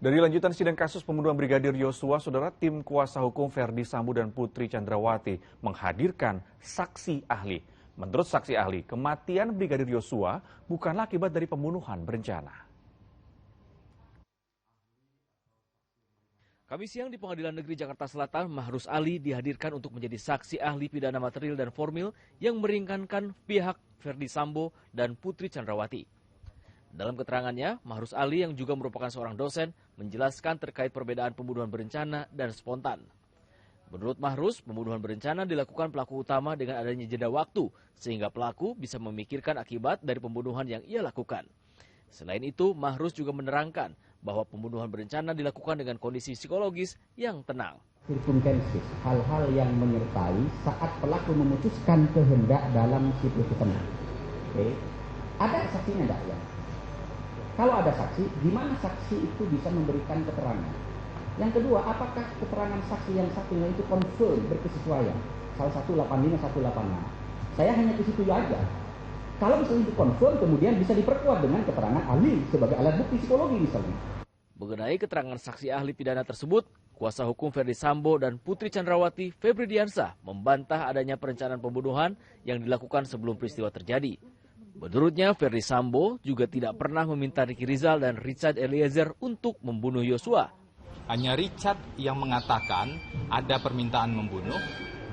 Dari lanjutan sidang kasus pembunuhan Brigadir Yosua, saudara, tim kuasa hukum Ferdi Sambo dan Putri Chandrawati menghadirkan saksi ahli. Menurut saksi ahli, kematian Brigadir Yosua bukanlah akibat dari pembunuhan berencana. Kamis siang di Pengadilan Negeri Jakarta Selatan, Mahrus Ali dihadirkan untuk menjadi saksi ahli pidana material dan formil yang meringankan pihak Ferdi Sambo dan Putri Chandrawati. Dalam keterangannya, Mahrus Ali yang juga merupakan seorang dosen menjelaskan terkait perbedaan pembunuhan berencana dan spontan. Menurut Mahrus, pembunuhan berencana dilakukan pelaku utama dengan adanya jeda waktu sehingga pelaku bisa memikirkan akibat dari pembunuhan yang ia lakukan. Selain itu, Mahrus juga menerangkan bahwa pembunuhan berencana dilakukan dengan kondisi psikologis yang tenang. Circumstances, hal-hal yang menyertai saat pelaku memutuskan kehendak dalam situasi tenang. Oke. Ada saksinya enggak ya? Kalau ada saksi, di mana saksi itu bisa memberikan keterangan? Yang kedua, apakah keterangan saksi yang satunya itu confirm berkesesuaian? Salah satu 85, satu 86. Saya hanya ke situ aja. Kalau misalnya itu confirm, kemudian bisa diperkuat dengan keterangan ahli sebagai alat bukti psikologi misalnya. Mengenai keterangan saksi ahli pidana tersebut, kuasa hukum Ferdi Sambo dan Putri Chandrawati, Febri Diansah, membantah adanya perencanaan pembunuhan yang dilakukan sebelum peristiwa terjadi. Menurutnya, Ferdi Sambo juga tidak pernah meminta Ricky Rizal dan Richard Eliezer untuk membunuh Yosua. Hanya Richard yang mengatakan ada permintaan membunuh,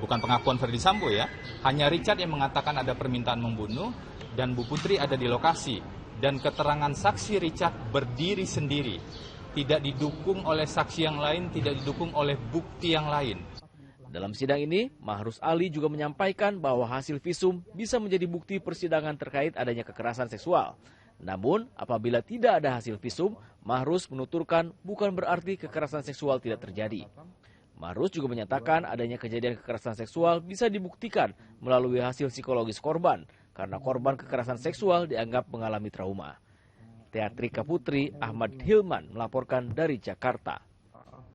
bukan pengakuan Ferdi Sambo ya. Hanya Richard yang mengatakan ada permintaan membunuh dan Bu Putri ada di lokasi. Dan keterangan saksi Richard berdiri sendiri. Tidak didukung oleh saksi yang lain, tidak didukung oleh bukti yang lain. Dalam sidang ini, Mahrus Ali juga menyampaikan bahwa hasil visum bisa menjadi bukti persidangan terkait adanya kekerasan seksual. Namun, apabila tidak ada hasil visum, Mahrus menuturkan bukan berarti kekerasan seksual tidak terjadi. Mahrus juga menyatakan adanya kejadian kekerasan seksual bisa dibuktikan melalui hasil psikologis korban, karena korban kekerasan seksual dianggap mengalami trauma. Teatrika Putri, Ahmad Hilman melaporkan dari Jakarta.